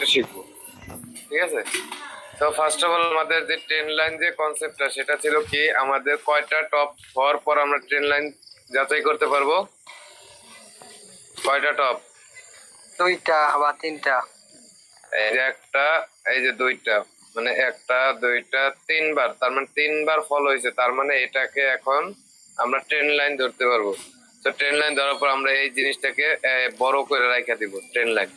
একটু শিখবো, ঠিক আছে? তো ফার্স্ট অফ অল আমাদের যে ট্রেন লাইন যে কনসেপ্টটা সেটা ছিল কি, আমাদের কয়টা টপ হওয়ার পর আমরা ট্রেন লাইন যাচাই করতে পারবো? কয়টা টপ? দুইটা বা তিনটা। এই যে একটা, এই যে দুইটা, মানে একটা দুইটা তিনবার, তার মানে তিনবার ফল হয়েছে, তার মানে এটাকে এখন আমরা ট্রেন লাইন ধরতে পারবো। তো ট্রেন লাইন ধরার পর আমরা এই জিনিসটাকে বড় করে রাখা দিব ট্রেন লাইন।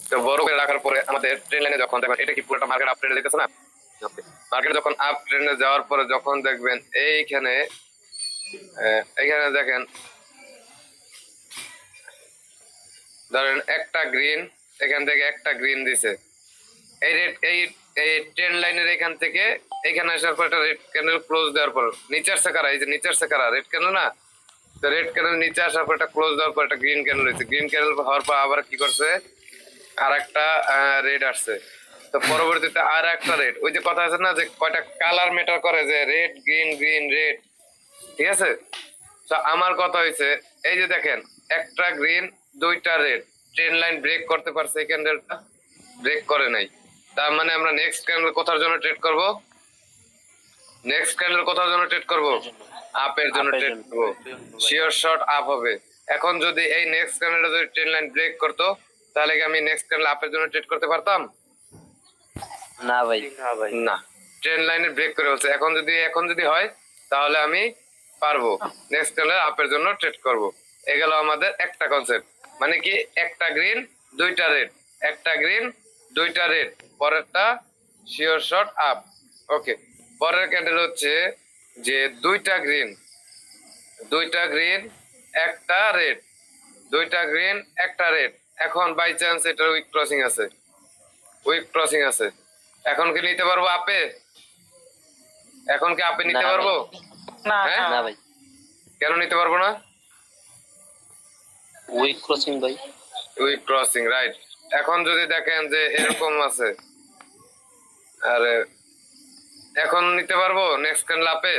তো বড় করে রাখার পরে আমাদের ট্রেন লাইনে যখন দেখবেন এটা কি পুরোটা মার্কেট আপ ট্রেনে যেতেছে না, মার্কেটে যখন আপ ট্রেনে যাওয়ার পরে যখন দেখবেন এইখানে এইখানে দেখেন ধরেন একটা গ্রিন, এখান থেকে একটা গ্রিন দিছে, এই রেড এই এই ট্রেন লাইনের এখান থেকে এখানে আসার পর একটা রেড ক্যান্ডেল ক্লোজ দেওয়ার পর নিচের সেকারা, এই যে নিচের সেকারা রেড ক্যান্ডেল না, তো রেড ক্যান্ডেল নিচে আসার পর একটা ক্লোজ দেওয়ার পর একটা গ্রিন ক্যান্ডেল হয়েছে, গ্রিন ক্যান্ডেল হওয়ার পর আবার কি করছে, আর একটা রেড আসছে। তো পরবর্তীতে আর একটা রেড, ওই যে কথা আছে না যে কয়টা কালার ম্যাটার করে, যে রেড গ্রিন গ্রিন রেড, ঠিক আছে? তো আমার কথা হয়েছে এই যে দেখেন একটা গ্রিন দুইটা রেড, ট্রেন লাইন ব্রেক করতে পারছে, এই ক্যান্ডেলটা ব্রেক করে নাই, তার মানে আমরা নেক্সট ক্যান্ডেল কোথার জন্য ট্রেড করব? নেক্সট ক্যান্ডেল কোথার জন্য ট্রেড করব? আপের জন্য ট্রেড করব, শিওর শর্ট আপ হবে। এখন যদি এই নেক্সট ক্যান্ডেলটা যদি ট্রেন লাইন ব্রেক করতো, তাহলে কি আমি নেক্সট ক্যান্ডেল আপের জন্য ট্রেড করতে পারতাম? না ভাই, না, ট্রেন লাইনে ব্রেক করে হচ্ছে। এখন যদি হয় তাহলে আমি পারবো নেক্সট ক্যান্ডেল আপের জন্য ট্রেড করব। এ গেল আমাদের একটা কনসেপ্ট, মানে কি একটা গ্রিন দুইটা রেড, একটা গ্রিন দুইটা রেড, পরেরটা শিওর শর্ট আপ। ওকে, পরের ক্যান্ডেল হচ্ছে যে দুইটা গ্রিন একটা রেড, দুইটা গ্রিন একটা রেড। এখন বাই চান্স এটা উইক ক্রসিং আছে, এখন কি নিতে পারবো আপে? এখন কি আপে নিতে পারবো? না হ্যাঁ? না ভাই, কেন নিতে পারবো না? উইক ক্রসিং ভাই। Wick crossing, right. এখন যদি দেখেন যে এরকম আছে, আরে এখন নিতে পারবো নেক্সট ক্যান্ডেল আপে?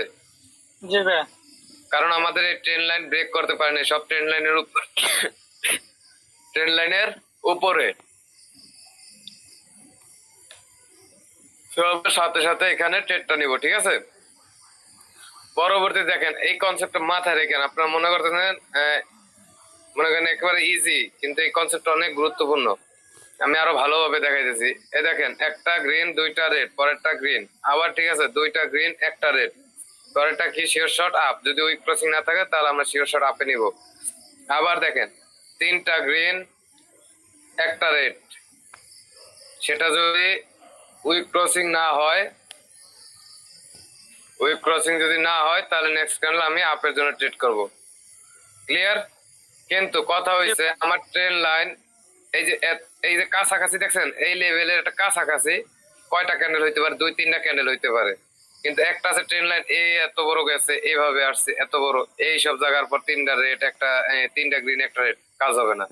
জি ভাই। কারণ আমাদের এই ট্রেন লাইন ব্রেক করতে পারেনি, সব ট্রেন লাইনের উপর, ট্রেন লাইনের উপরে। সাথে সাথে এখানে ট্রেডটা নিব, ঠিক আছে? পরবর্তী দেখেন এই কনসেপ্টটা মাথায় রেখেন, আপনারা মনে করতেছেন মনে করেন একেবারে ইজি, কিন্তু এই কনসেপ্টটা অনেক গুরুত্বপূর্ণ। আমি আরো ভালোভাবে দেখাইতেছি। এই দেখেন একটা গ্রিন দুইটা রেড, পরেরটা গ্রিন আবার, ঠিক আছে? দুইটা গ্রিন একটা রেড, পরেরটা কি শিওর শর্ট আপ। যদি উইক ক্রসিং না থাকে তাহলে আমরা শিওর শর্ট আপে নিব। আবার দেখেন তিনটা গ্রিন একটা রেড, সেটা যদি উইক ক্রসিং না হয়, উইক ক্রসিং যদি না হয় তাহলে নেক্সট ক্যান্ডেল আমি আপের জন্য ট্রেড করব। ক্লিয়ার? কিন্তু কথা হয়েছে আমার ট্রেন লাইন এই যে কাছাকাছি দেখছেন, এই লেভেলের একটা কাছাকাছি কয়টা ক্যান্ডেল হইতে পারে? দুই তিনটা ক্যান্ডেল হইতে পারে। কিন্তু একটা আছে ট্রেন লাইন এই এত বড় গেছে, এইভাবে আসছে এত বড়, এই সব জায়গার পর তিনটা রেড একটা তিনটা গ্রিন একটা রেড, কাজ হবে না।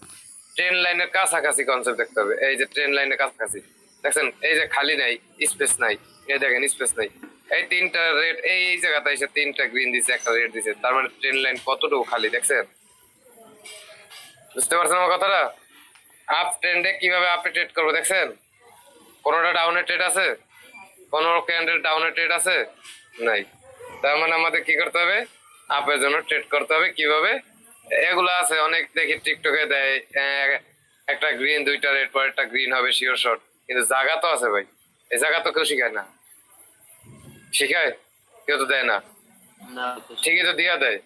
ট্রেন লাইনের কাছাকাছি কনসেপ্ট দেখতে হবে। এই যে ট্রেন লাইনের কাছাকাছি দেখছেন, এই যে খালি নাই, স্পেস নাই, এই দেখেন স্পেস নাই, এই তিনটা রেড এই জায়গাতে এসে তিনটা গ্রিন দিছে একটা রেড দিছে, তার মানে ট্রেন লাইন কতটুকু খালি দেখছেন? বুঝতে পারছেন আমার কথাটা? আপ ট্রেন্ডে কিভাবে আপে ট্রেড করবো দেখছেন? কোনোটা ডাউনে ট্রেড আছে? কোনো ক্যান্ডেল ডাউনে ট্রেড আছে? নাই। তার মানে আমাদের কি করতে হবে? আপের জন্য ট্রেড করতে হবে। কিভাবে? এগুলো আছে অনেক, দেখি টিকটকে দেয় একটা গ্রিন দুইটা রেড, পর একটা গ্রিন হবে শিওর শর্ট, কিন্তু জায়গা তো আছে ভাই, এই জায়গা তো কেউ শিখায় না। শিখায়? কেউ তো দেয় না। ঠিকই তো দিয়া দেয়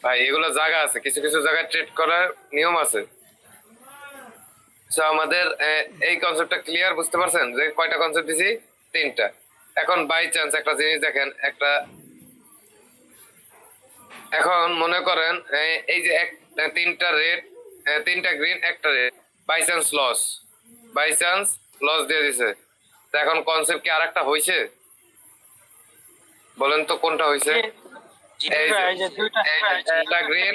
ভাই, এগুলো জায়গা আছে, কিছু কিছু জায়গায় ট্রেড করার নিয়ম আছে। আমাদের এই কনসেপ্টটা ক্লিয়ার, বুঝতে পারছেন যে কয়টা কনসেপ্ট দিছি? তিনটা। এখন বাই চান্স একটা জিনিস দেখেন, একটা এখন মনে করেন এই যে তিনটা রেড তিনটা গ্রিন একটা রেড, বাই চান্স লস দিয়ে দিছে। তো এখন কনসেপ্ট কি আরেকটা হইছে? বলেন তো কোনটা হইছে? এই যে একটা গ্রিন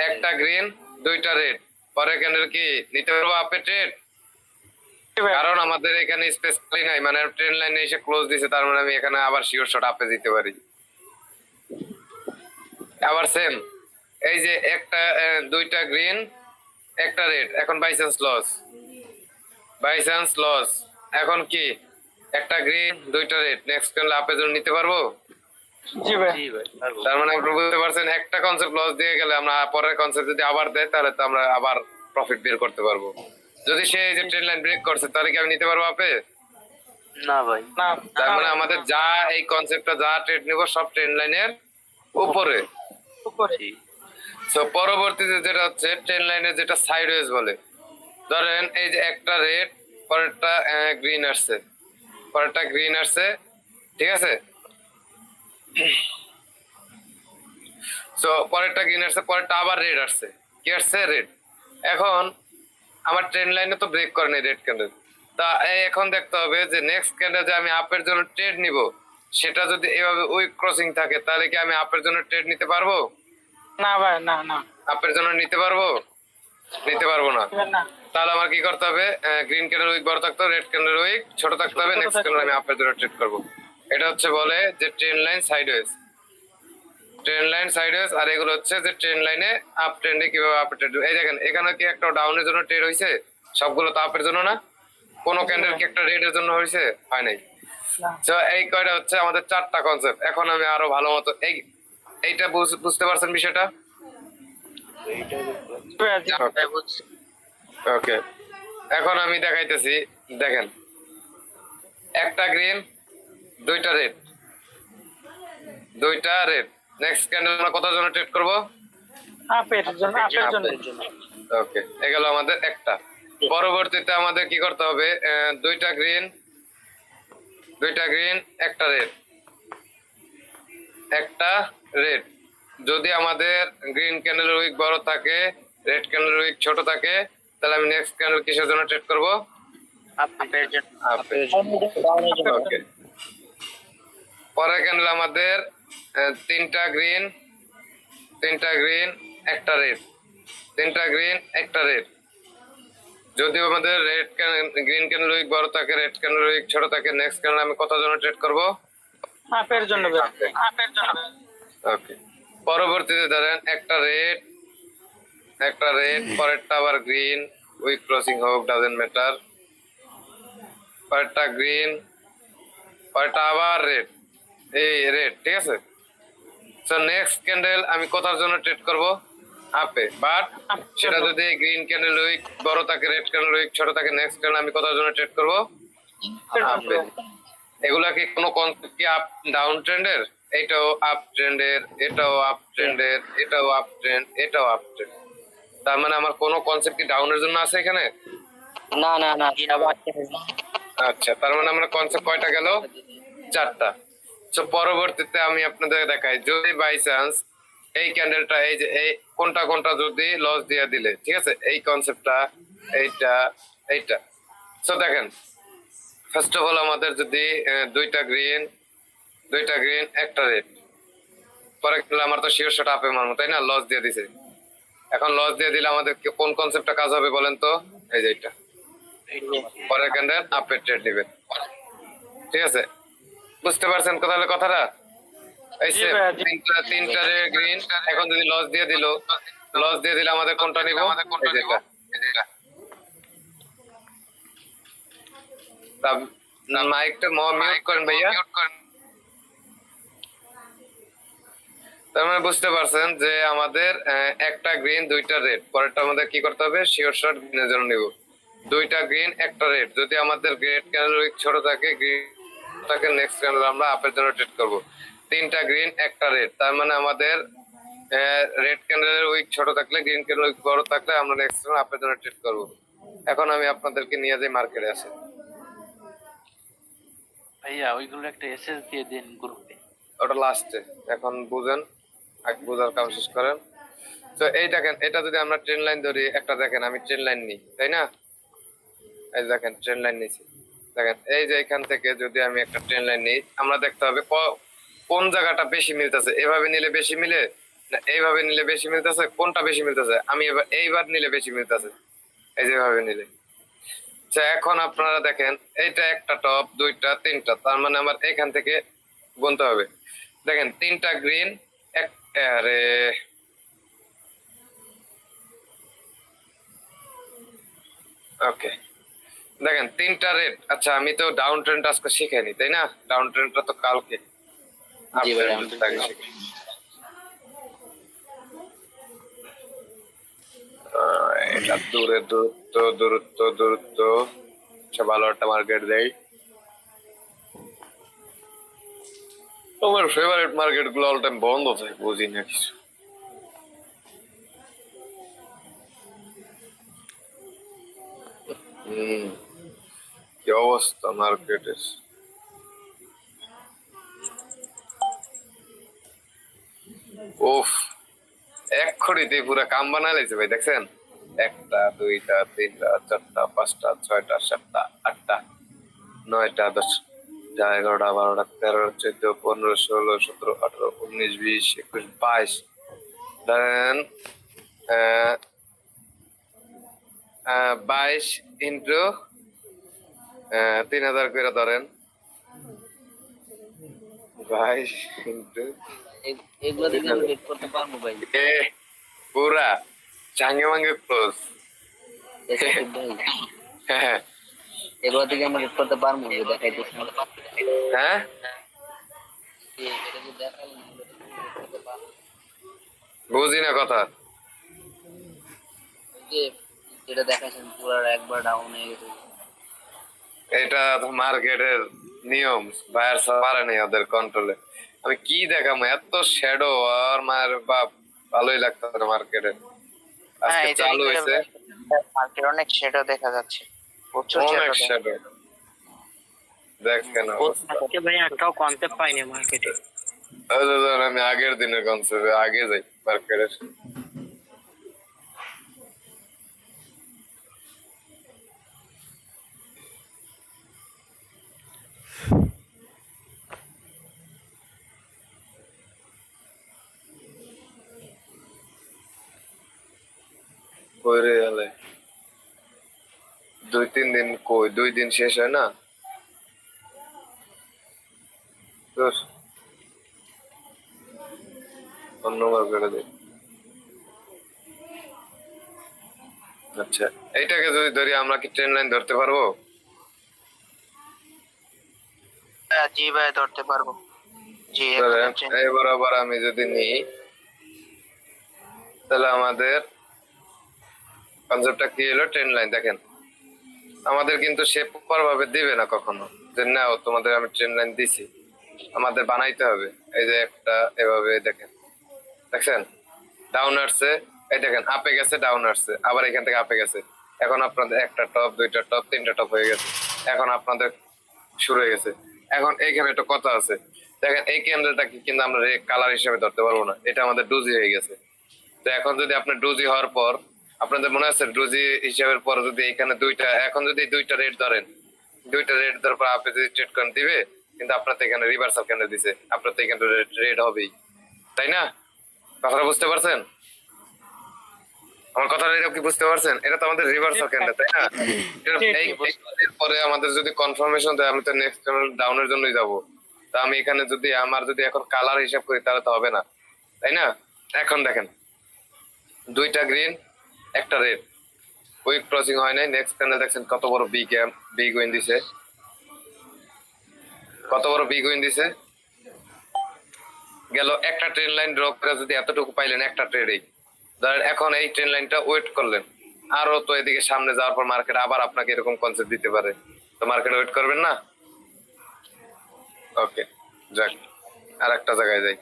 একটা গ্রিন দুইটা রেড, পরে ক্যান্ডেল কি নিতে পারবো আপে ট্রেড? কারণ আমাদের এখানে স্পেস খালি নাই, মানে ট্রেন লাইনে এসে ক্লোজ দিছে, তার মানে আমি এখানে আবার শিওর শট আপে দিতে পারি। আবার সেম এই যে একটা দুইটা গ্রিন একটা রেড, এখন by chance loss, by chance loss. এখন কি একটা গ্রিন দুইটা রেড নেক্সট ক্যান্ডেল আপের জন্য নিতে পারবো? জি ভাই। তার মানে আপনি বুঝতে পারছেন একটা কনসেপ্ট লস দিয়ে গেলে আমরা পরের কনসেপ্ট যদি আবার দেয় তাহলে তো আমরা আবার প্রফিট বের করতে পারবো। যদি সে এই যে ট্রেন লাইন ব্রেক করছে তাহলে কি আমি নিতে পারবো আপে? না ভাই। না। তার মানে আমাদের যা এই কনসেপ্টটা যা ট্রেড নিব সব ট্রেন লাইনের উপরে। উপরে। তো পরবর্তীতে যেটা হচ্ছে ট্রেন লাইনের যেটা সাইডওয়েজ বলে, ধরেন এই যে একটা রেড পরেরটা গ্রিন আসছে, পরেরটা গ্রিন আসছে, ঠিক আছে? সো পরেরটা গ্রিন আসছে, পরেরটা আবার রেড আসছে, কি আসছে? রেড। এখন আমার ট্রেন লাইনে তো ব্রেক করে নাই রেড ক্যান্ডেল, তা এখন দেখতে হবে যে নেক্সট ক্যান্ডেল যে আমি আপের জন্য ট্রেড নিব সেটা যদি এভাবে উইক ক্রসিং থাকে তাহলে কি আমি আপের জন্য ট্রেড নিতে পারবো? না ভাই। না না। আপের জন্য নিতে পারবো? নিতে পারবো না। না। তাহলে আমার কি করতে হবে? গ্রিন ক্যান্ডেল উইক বড় থাকতে হবে, রেড ক্যান্ডেল উইক ছোট থাকতে হবে, নেক্সট ক্যান্ডেল আমি আপের জন্য ট্রেড করব। এটা হচ্ছে বলে যে train line sideways, train line sideways. আর এগুলো হচ্ছে যে ট্রেন লাইনে আপ ট্রেন্ডে কিভাবে আপ ট্রেড। এই দেখেন এখানে কি একটা ডাউনের জন্য ট্রেড হয়েছে? সবগুলো তো আপের জন্য না। কোন ক্যান্ডেল কি একটা রেড এর জন্য হয়েছে? হয় নাই। তো এই কয়টা হচ্ছে আমাদের চারটা কনসেপ্ট। এখন আমি আরো ভালো মতো এইটা বুঝতে পারছেন বিষয়টা? ওকে, এখন আমি দেখাইতেছি। দেখেন একটা গ্রিন দুইটা রেড, দুইটা রেড, নেক্সট ক্যান্ডেল আমরা কত জন্য ট্রেড করব? আপের জন্য। আপের জন্য। ওকে, এগুলো আমাদের একটা। পরবর্তীতে আমাদের কি করতে হবে? দুইটা গ্রিন, দুইটা গ্রিন একটা রেড, একটা রেড। যদি আমাদের গ্রিন ক্যান্ডেল উইক বড় থাকে, রেড ক্যান্ডেল উইক ছোট থাকে, তাহলে আমি নেক্সট ক্যান্ডেল কিসের জন্য ট্রেড করব? আপের জন্য। আপের। ওকে, পরের ক্যান্ডেল আমাদের তিনটা গ্রিন, তিনটা গ্রিন একটা রেড, তিনটা গ্রিন একটা রেড। যদি আমাদের রেড গ্রিন ক্যান্ডেল উইক বড় থাকে, রেড ক্যান্ডেল উইক ছোট থাকে, নেক্সট ক্যান্ডেল আমি কত জন্য ট্রেড করব? আপের জন্য। আপের জন্য। ওকে, পরবর্তীতে ধরেন একটা রেড, একটা রেড, পরেরটা আবার গ্রিন উইক ক্রসিং হোক ডাজেন্ট ম্যাটার, পরেরটা গ্রিন, পরেরটা আবার রেড, এই রেড, ঠিক আছে? সো নেক্সট ক্যান্ডেল আমি কোথার জন্য ট্রেড করব? আপে। বাট সেটা যদি গ্রিন ক্যান্ডেল উইক বড় থাকে, রেড ক্যান্ডেল উইক ছোট থাকে, নেক্সট ক্যান্ডেল আমি কোথার জন্য ট্রেড করব? আপে। এগুলা কি কোনো কনসেপ্ট কি আপ ডাউন ট্রেন্ডের? এটাও আপ ট্রেন্ডের, এটাও আপ ট্রেন্ডের, এটাও আপ ট্রেন্ড, এটাও আপ ট্রেন্ড। তার মানে আমার কোনো কনসেপ্ট কি ডাউনের জন্য আছে এখানে? না না না। আচ্ছা, তার মানে আমরা কনসেপ্ট কয়টা গেল? চারটা। তো পরবর্তীতে আমি আপনাদের দেখাই, যদি বাই চান্স এই ক্যান্ডেলটা এই যে এই কোনটা কোনটা যদি লস দিয়ে দিলে, ঠিক আছে, এই কনসেপ্টটা, এইটা, এইটা। তো দেখেন ফার্স্ট অফ অল আমাদের যদি দুইটা গ্রিন, দুইটা গ্রিন একটা রেড, পরে আমার তো শিওর শট আপে মারবো, তাই না? লস দিয়ে দিছে। এখন লস দিয়ে দিলে আমাদের কোন কনসেপ্টটা কাজ হবে বলেন তো? এই যে এটা, পরের ক্যান্ডেল আপে ট্রেড দিবেন, ঠিক আছে? বুঝতে পারছেন তাহলে কথাটা? এই যে তিনটা তিনটা গ্রিন, এখন যদি লস দিয়ে দিল, লস দিয়ে দিলে আমাদের কোনটা নিব? এই যেটা। মাইকটা মিউট করেন ভাইয়া। তার মানে বুঝতে পারছেন যে আমাদের একটা গ্রিন দুইটা রেড, পরেরটা আমাদের কি করতে হবে? শিওর শট গ্রিনের জন্য নিব। দুইটা গ্রিন একটা রেড, যদি আমাদের রেড ক্যান্ডেল উইক ছোট থাকে, গ্রিন থাকে, নেক্সট ক্যান্ডেল আমরা আপের জন্য ট্রেড করব। তিনটা গ্রিন একটা রেড, তার মানে আমাদের রেড ক্যান্ডেলের উইক ছোট থাকলে, গ্রিন ক্যান্ডেল উইক বড় থাকলে আমরা নেক্সট ক্যান্ডেল আপের জন্য ট্রেড করব। এখন আমি আপনাদেরকে নিয়ে যাই মার্কেটে আসে। ভাইয়া ওইগুলো একটা এসএস দিয়ে দিন গ্রুপে। ওটা লাস্টে, এখন বুঝেন, আগে বোঝার কাম শেষ করেন। তো এই দেখেন, এটা যদি আমরা ট্রেন লাইন ধরি, একটা দেখেন আমি ট্রেন লাইন নিই, তাই না? এই দেখেন ট্রেন লাইন নিছি, দেখেন এই যে এখান থেকে যদি আমি একটা ট্রেন লাইন নিই, আমরা দেখতে হবে কোন জায়গাটা বেশি মিলতেছে। এভাবে নিলে বেশি মিলে না এইভাবে নিলে বেশি মিলতেছে? কোনটা বেশি মিলতেছে? আমি এইবার নিলে বেশি মিলতেছে, এই যেভাবে নিলে। আচ্ছা, এখন আপনারা দেখেন এইটা একটা টপ, দুইটা, তিনটা, তার মানে আমার এখান থেকে গুনতে হবে। দেখেন তিনটা গ্রিন, আরে ওকে, দেখেন তিনটা রেট। আচ্ছা আমি তো ডাউন ট্রেন্ড আজকে শিখাইনি তাই না? ডাউন ট্রেন্ডটা তো কালকে। জি ভাই, down trend এটা দূরত্ব। আচ্ছা ভালো একটা মার্কেট দেয়। আমার ফেভারিট মার্কেট গুলো অল টাইম বন্ধ থাকে, বুঝি না কিছু। হম, কি অবস্থা মার্কেটের। ওফ, এক খড়িতে পুরা কাম বানায় লাইছে ভাই, দেখছেন? একটা, দুইটা, তিনটা, চারটা, পাঁচটা, ছয়টা, সাতটা, আটটা, নয়টা, দশ, 11টা, 12টা, 13, 14, 15, 16, 17, 18, 19, 20, 21, 22, ধরেন 22 ইন্টু 3000 করে ধরেন, 22 ইন্টু এগুলো থেকে আমি বের করতে পারবো ভাই? পুরা চাঙ্গে মাঙ্গে ক্লোজ। দেখাইতে ভাই, এগুলো থেকে আমরা বের করতে পারবো? যে দেখাইতেছি হ্যাঁ, এটা যে দেখাইলাম, এগুলো থেকে আমরা বের করতে পারবো? বুঝি না কথা। ওই যে যেটা দেখাচ্ছেন পুরো একবার ডাউন হয়ে গেছে। এটা মার্কেটের নিয়ম, বায়ার পারে নেই ওদের কন্ট্রোলে। আমি কি দেখাবো, এত শ্যাডো আর মার বাপ, ভালোই লাগতো না মার্কেটে। আজকে চালু হয়েছে মার্কেট অনেক শ্যাডো দেখা যাচ্ছে, প্রচুর অনেক শ্যাডো, দেখ কেন অবস্থা। ভাই একটাও কনসেপ্ট পাইনি মার্কেটে। আমি আগের দিনের কনসেপ্টে আগে যাই মার্কেটের। কইরে গেলে 2-3 দিন, কই 2 দিন শেষ হয় না? দোস, অন্য মার্কেটে যাই। আচ্ছা, এইটাকে যদি ধরি, আমরা কি ট্রেন লাইন ধরতে পারবো? জি ভাই, ধরতে পারবো। জি, ধরেন এই বরাবর আমি যদি নিই, তাহলে আমাদের কনসেপ্টটা কি হলো? Train line. দেখেন আমাদের কিন্তু সে প্রপার ভাবে দিবে না কখনো, যে না তোমাদের আমি ট্রেন লাইন দিছি, আমাদের বানাইতে হবে। এই যে একটা এভাবে দেখেন, দেখছেন ডাউন আসছে, এই দেখেন আপে গেছে, ডাউন আসছে, আবার এখান থেকে আপে গেছে। এখন আপনাদের একটা টপ, দুইটা টপ, তিনটা টপ হয়ে গেছে। এখন আপনাদের শুরু হয়ে গেছে। এখন এইখানে একটা কথা আছে, দেখেন এই ক্যান্ডেলটাকে কিন্তু আমরা কালার হিসেবে ধরতে পারবো না, এটা আমাদের ডুজি হয়ে গেছে। তো এখন যদি আপনার ডুজি হওয়ার পর, আপনাদের মনে আছে ডুজি হিসাবের পর যদি এখানে দুইটা, এখন যদি দুইটা রেট ধরেন, দুইটা রেট ধরার পর আপনি যদি ট্রেড করেন দিবে, কিন্তু আপনার তো এখানে রিভার্সাল ক্যান্ডেল দিছে, আপনার তো এখানে রেড হবেই, তাই না? কথাটা বুঝতে পারছেন? আমার কথাটা এরকম কি বুঝতে পারছেন? এটা তো আমাদের রিভার্সাল ক্যান্ডেল, তাই না? এর পরে আমাদের যদি কনফার্মেশন দেয়, আমি তো নেক্সট ক্যান্ডেল ডাউনের জন্যই যাব। তা আমি এখানে যদি আমার যদি এখন কালার হিসাব করি, তাহলে তো হবে না, তাই না? এখন দেখেন দুইটা গ্রিন, একটা রেড, উইক ক্রসিং হয় নাই। নেক্সট ক্যান্ডেল দেখছেন কত বড় বিগ উইন দিছে, কত বড় বিগ উইন দিছে। গেল একটা ট্রেন লাইন ড্র করে যদি এতটুকু পাইলেন একটা ট্রেডেই, ধরেন এখন এই ট্রেন লাইনটা ওয়েট করলেন, আরো তো এদিকে সামনে যাওয়ার পর মার্কেট আবার আপনাকে এরকম কনসেপ্ট দিতে পারে, তো মার্কেট ওয়েট করবেন না? ওকে, যাক আর একটা জায়গায় যাই।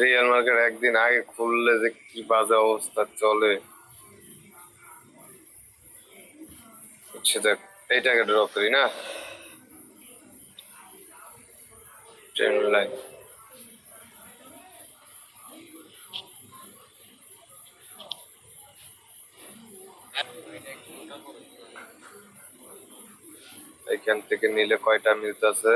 রিয়েল মার্কেট একদিন আগে খুললে যে কি বাজে অবস্থা চলে, হচ্ছে দেখ এইটাকে ড্র করি না, ট্রেন লাইন। এখান থেকে নিলে কয়টা মিলতেছে?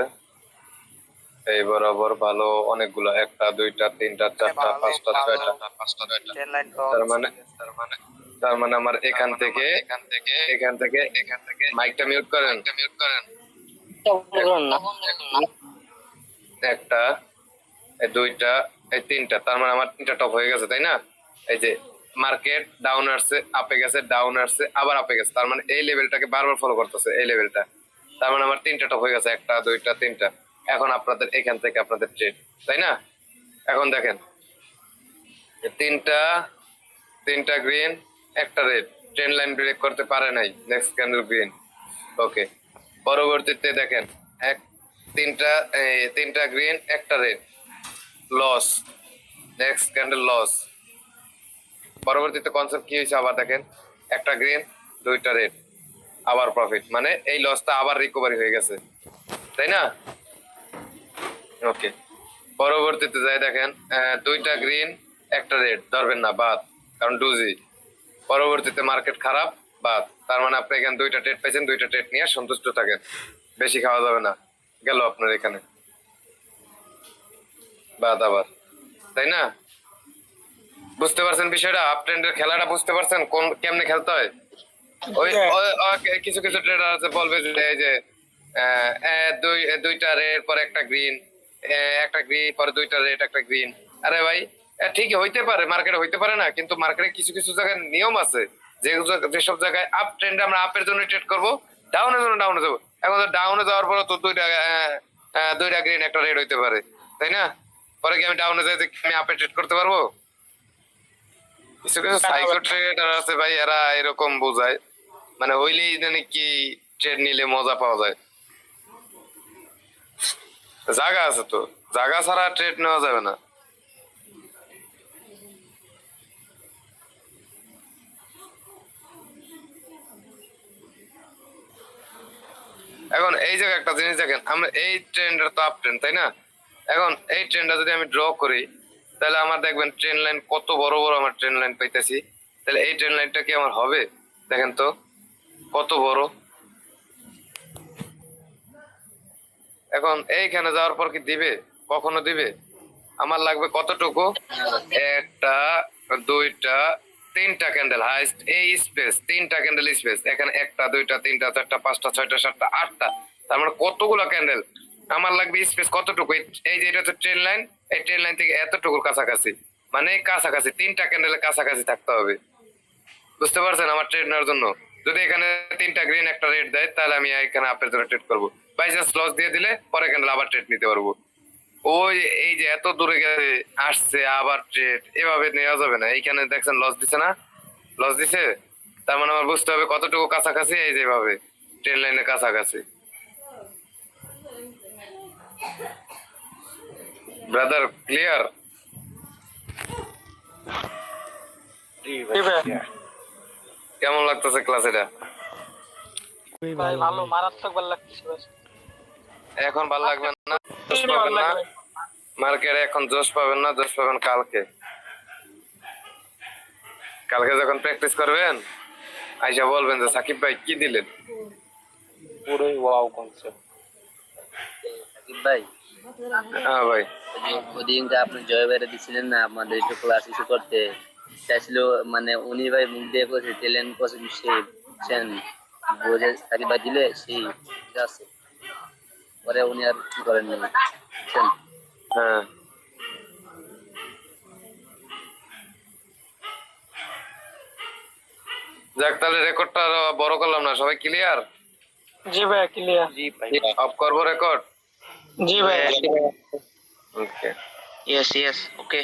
এই বরাবর ভালো অনেকগুলো, একটা দুইটা তিনটা চারটা পাঁচটা ছয়টা। ট্রেন লাইন তার মানে তার মানে আমার এখান থেকে মাইকটা মিউট করেন। করুন না একটা, এই দুইটা, এই তিনটা, তার মানে আমার তিনটা টপ হয়ে গেছে, তাই না? এই যে মার্কেট ডাউন আসছে, আপে গেছে, ডাউন আসছে, আবার আপে গেছে, তার মানে এই লেভেলটাকে বারবার ফলো করতেছে, এই লেভেলটা। তার মানে আমার তিনটা টপ হয়ে গেছে, একটা দুইটা তিনটা। এখন আপনাদের এখান থেকে আপনাদের ট্রেড, তাই না? এখন দেখেন তিনটা গ্রিন, একটা রেড, ট্রেন লাইন ব্রেক করতে পারে নাই, নেক্সট ক্যান্ডেল গ্রিন। ওকে, পরবর্তীতে দেখেন এক তিনটা গ্রিন, একটা red, loss, next candle loss. পরবর্তীতে কনসেপ্ট কি হয়েছে আবার দেখেন, একটা গ্রিন, দুইটা রেড, আবার প্রফিট, মানে এই লসটা আবার রিকভারি হয়ে গেছে, তাই না? ওকে, পরবর্তীতে যাই দেখেন দুইটা গ্রিন, একটা রেড, ধরবেন না, বাদ, কারণ ডুজি। পরবর্তীতে মার্কেট খারাপ, বাদ, তার মানে আপনি এখানে দুইটা ট্রেড পেয়েছেন, দুইটা ট্রেড নিয়ে সন্তুষ্ট থাকেন, বেশি খাওয়া যাবে না, গেল আপনার এখানে, বাদ আবার, তাই না? বুঝতে পারছেন বিষয়টা? আপ ট্রেন্ডের খেলাটা বুঝতে পারছেন কোন কেমনে খেলতে হয়? কিছু কিছু ট্রেডার আছে বলবে যে এই যে দুইটা রেড পরে একটা গ্রিন, একটা গ্রিন পরে দুইটা রেড একটা গ্রিন। আরে ভাই, ঠিকই হইতে পারে, মার্কেটে হইতে পারে না, কিন্তু মার্কেটে কিছু কিছু জায়গায় নিয়ম আছে, যেসব জায়গায় আপ ট্রেন্ডে আমরা আপের জন্য ট্রেড করবো, ডাউনের জন্য ডাউনে যাবো। এখন তো ডাউনে যাওয়ার পরে তো দুইটা গ্রিন একটা রেড হইতে পারে, তাই না? পরে কি আমি ডাউনে যাই আমি আপে ট্রেড করতে পারবো? কিছু কিছু সাইকো ট্রেডার আছে ভাই, এরা এরকম বোঝায়, মানে হইলেই জানি কি ট্রেড নিলে মজা পাওয়া যায়। জায়গা আছে তো, জায়গা ছাড়া ট্রেড নেওয়া যাবে না। এখন এই জায়গায় একটা জিনিস দেখেন, আমরা এই ট্রেন্ডের তো আপ ট্রেন্ড, তাই না? এখন এই ট্রেন্ডটা যদি আমি ড্র করি, তাহলে আমার দেখবেন ট্রেন লাইন কত বড় বড় আমার ট্রেন লাইন পাইতেছি। তাহলে এই ট্রেন লাইনটা কি আমার হবে? দেখেন তো কত বড়। এখন এইখানে যাওয়ার পর কি দিবে? কখনো দিবে? আমার লাগবে কতটুকু, একটা দুইটা তিনটা ক্যান্ডেল হাইস্ট, এই স্পেস তিনটা ক্যান্ডেল স্পেস, এখানে একটা দুইটা তিনটা চারটা পাঁচটা ছয়টা সাতটা আটটা, তার মানে কতগুলো ক্যান্ডেল আমার লাগবে স্পেস কতটুকু। এই যে এটা হচ্ছে ট্রেন লাইন, এই ট্রেন লাইন থেকে এতটুকুর কাছাকাছি, মানে কাছাকাছি তিনটা ক্যান্ডেলের কাছাকাছি থাকতে হবে। বুঝতে পারছেন আমার ট্রেড নেওয়ার জন্য? যদি এখানে তিনটা গ্রিন একটা রেড দেয়, তাহলে আমি এখানে আপের জন্য ট্রেড করবো। বাই চান্স লস দিয়ে দিলে পরে ক্যান্ডেল আবার ট্রেড নিতে পারবো। ওই এই যে এত দূরে গেছে আসছে আবার ট্রেড, এভাবে নেওয়া যাবে না। এইখানে দেখছেন লস দিছে না, লস দিছে, তার মানে আমার বুঝতে হবে কতটুকু কাছাকাছি, এই যেভাবে ট্রেন লাইনের কাছাকাছি। Brother clear? কেমন লাগতেছে ক্লাস এটা? ভাই ভালো, মারাত্মক ভালো লাগতেছে ভাই। এখন ভালো লাগবে না, জোশ পাবেন না মার্কেটে, এখন জোশ পাবেন না, জোশ পাবেন কালকে। কালকে যখন প্র্যাকটিস করবেন, আইসা বলবেন যে সাকিব ভাই কি দিলেন। পুরোই ওয়াও কনসেপ্ট। সাকিব ভাই, হ্যাঁ ভাই, ওদিনকে আপনি জয় বাইরে দিছিলেন না আমাদের একটু ক্লাস ইস্যু করতে চাইছিল, মানে উনি ভাই মুখ দিয়ে করেছে ট্যালেন্ট কোচিং সেই বুঝছেন, বোঝে সাকিব ভাই দিলে সেই ঠিক আছে, পরে উনি আর কি করেন বুঝছেন। হ্যাঁ যাক, তাহলে রেকর্ডটা আরো বড় করলাম না, সবাই ক্লিয়ার? জি ভাই ক্লিয়ার। জি ভাই, অফ করবো রেকর্ড? জি ভাই। ওকে। ইয়েস ইয়েস, ওকে।